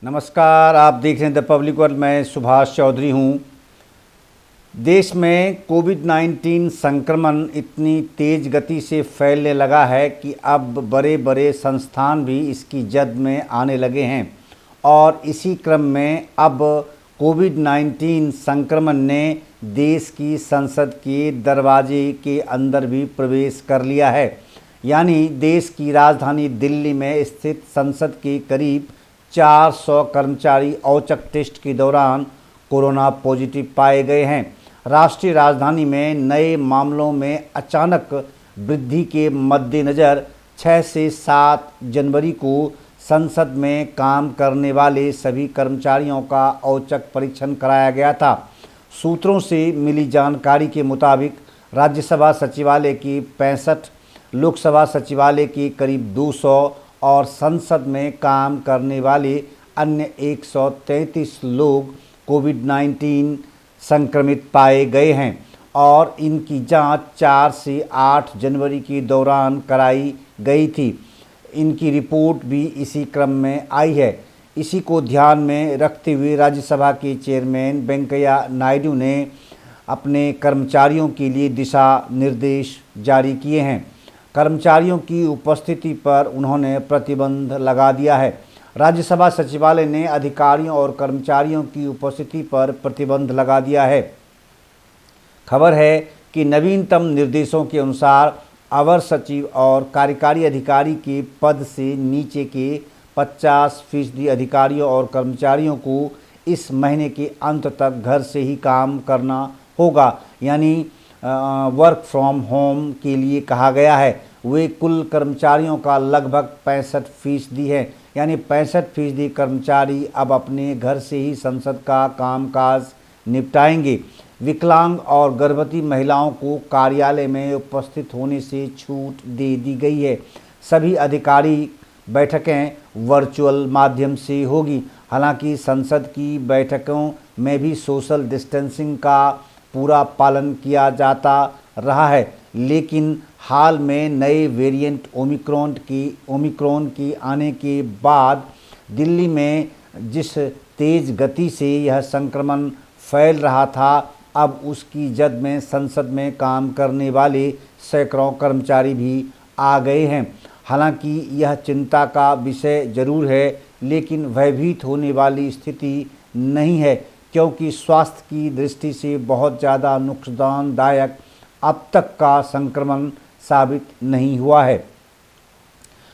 नमस्कार, आप देख रहे हैं द पब्लिक वर्ल्ड। मैं सुभाष चौधरी हूँ। देश में कोविड-19 संक्रमण इतनी तेज़ गति से फैलने लगा है कि अब बड़े बड़े संस्थान भी इसकी जद में आने लगे हैं और इसी क्रम में अब कोविड-19 संक्रमण ने देश की संसद के दरवाजे के अंदर भी प्रवेश कर लिया है। यानी देश की राजधानी दिल्ली में स्थित संसद के करीब 400 कर्मचारी औचक टेस्ट के दौरान कोरोना पॉजिटिव पाए गए हैं। राष्ट्रीय राजधानी में नए मामलों में अचानक वृद्धि के मद्देनज़र 6 से 7 जनवरी को संसद में काम करने वाले सभी कर्मचारियों का औचक परीक्षण कराया गया था। सूत्रों से मिली जानकारी के मुताबिक राज्यसभा सचिवालय की 65, लोकसभा सचिवालय की करीब 200 और संसद में काम करने वाले अन्य 133 लोग कोविड-19 संक्रमित पाए गए हैं और इनकी जांच 4 से 8 जनवरी के दौरान कराई गई थी। इनकी रिपोर्ट भी इसी क्रम में आई है। इसी को ध्यान में रखते हुए राज्यसभा के चेयरमैन वेंकैया नायडू ने अपने कर्मचारियों के लिए दिशा निर्देश जारी किए हैं। कर्मचारियों की उपस्थिति पर उन्होंने प्रतिबंध लगा दिया है। राज्यसभा सचिवालय ने अधिकारियों और कर्मचारियों की उपस्थिति पर प्रतिबंध लगा दिया है। खबर है कि नवीनतम निर्देशों के अनुसार अवर सचिव और कार्यकारी अधिकारी के पद से नीचे के 50% अधिकारियों और कर्मचारियों को इस महीने के अंत तक घर से ही काम करना होगा। यानी वर्क फ्रॉम होम के लिए कहा गया है। वे कुल कर्मचारियों का लगभग 65% है। यानी 65% कर्मचारी अब अपने घर से ही संसद का कामकाज निपटाएंगे। विकलांग और गर्भवती महिलाओं को कार्यालय में उपस्थित होने से छूट दे दी गई है। सभी अधिकारी बैठकें वर्चुअल माध्यम से होगी। हालांकि संसद की बैठकों में भी सोशल डिस्टेंसिंग का पूरा पालन किया जाता रहा है, लेकिन हाल में नए वेरिएंट ओमिक्रॉन के आने के बाद दिल्ली में जिस तेज़ गति से यह संक्रमण फैल रहा था, अब उसकी जद में संसद में काम करने वाले सैकड़ों कर्मचारी भी आ गए हैं। हालांकि यह चिंता का विषय जरूर है, लेकिन भयभीत होने वाली स्थिति नहीं है, क्योंकि स्वास्थ्य की दृष्टि से बहुत ज़्यादा नुकसानदायक अब तक का संक्रमण साबित नहीं हुआ है।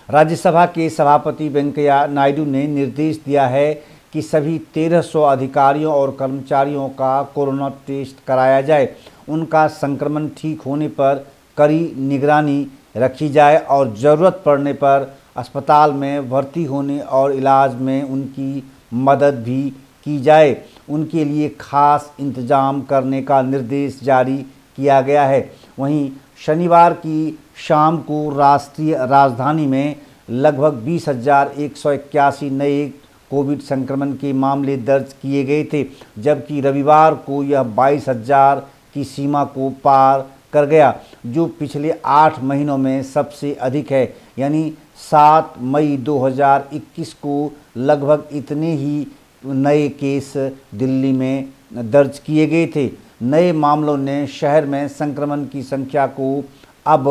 राज्यसभा के सभापति वेंकैया नायडू ने निर्देश दिया है कि सभी 1300 अधिकारियों और कर्मचारियों का कोरोना टेस्ट कराया जाए। उनका संक्रमण ठीक होने पर कड़ी निगरानी रखी जाए और ज़रूरत पड़ने पर अस्पताल में भर्ती होने और इलाज में उनकी मदद भी की जाए। उनके लिए खास इंतजाम करने का निर्देश जारी किया गया है। वहीं शनिवार की शाम को राष्ट्रीय राजधानी में लगभग 20,181 नए कोविड संक्रमण के मामले दर्ज किए गए थे, जबकि रविवार को यह 22,000 की सीमा को पार कर गया, जो पिछले 8 महीनों में सबसे अधिक है। यानी 7 मई 2021 को लगभग इतने ही नए केस दिल्ली में दर्ज किए गए थे। नए मामलों ने शहर में संक्रमण की संख्या को अब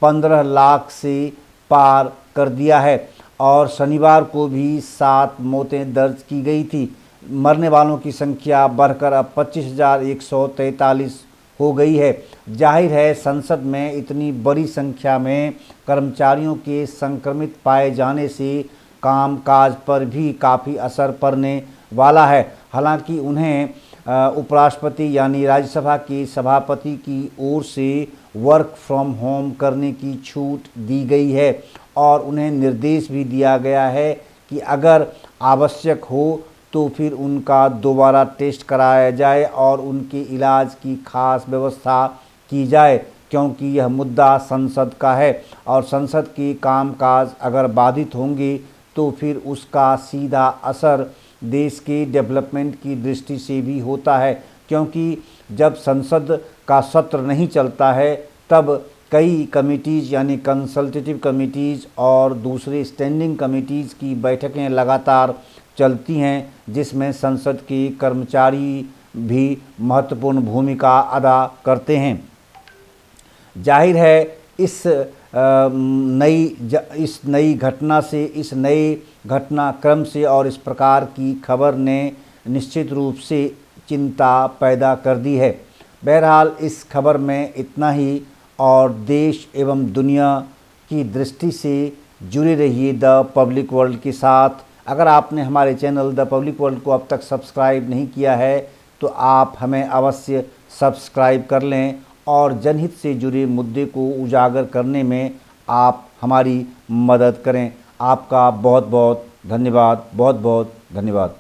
15 लाख से पार कर दिया है और शनिवार को भी 7 मौतें दर्ज की गई थी। मरने वालों की संख्या बढ़कर अब 25,143 हो गई है। जाहिर है, संसद में इतनी बड़ी संख्या में कर्मचारियों के संक्रमित पाए जाने से कामकाज पर भी काफ़ी असर पड़ने वाला है। हालांकि उन्हें उपराष्ट्रपति यानी राज्यसभा के सभापति की ओर से वर्क फ्रॉम होम करने की छूट दी गई है और उन्हें निर्देश भी दिया गया है कि अगर आवश्यक हो तो फिर उनका दोबारा टेस्ट कराया जाए और उनके इलाज की खास व्यवस्था की जाए, क्योंकि यह मुद्दा संसद का है और संसद के कामकाज अगर बाधित होंगे तो फिर उसका सीधा असर देश के डेवलपमेंट की दृष्टि से भी होता है, क्योंकि जब संसद का सत्र नहीं चलता है तब कई कमिटीज़ यानी कंसल्टेटिव कमिटीज़ और दूसरे स्टैंडिंग कमिटीज़ की बैठकें लगातार चलती हैं, जिसमें संसद के कर्मचारी भी महत्वपूर्ण भूमिका अदा करते हैं। जाहिर है इस नई घटना से, इस नए घटनाक्रम से और इस प्रकार की खबर ने निश्चित रूप से चिंता पैदा कर दी है। बहरहाल इस खबर में इतना ही, और देश एवं दुनिया की दृष्टि से जुड़े रहिए द पब्लिक वर्ल्ड के साथ। अगर आपने हमारे चैनल द पब्लिक वर्ल्ड को अब तक सब्सक्राइब नहीं किया है तो आप हमें अवश्य सब्सक्राइब कर लें और जनहित से जुड़े मुद्दे को उजागर करने में आप हमारी मदद करें। आपका बहुत बहुत धन्यवाद, बहुत बहुत धन्यवाद।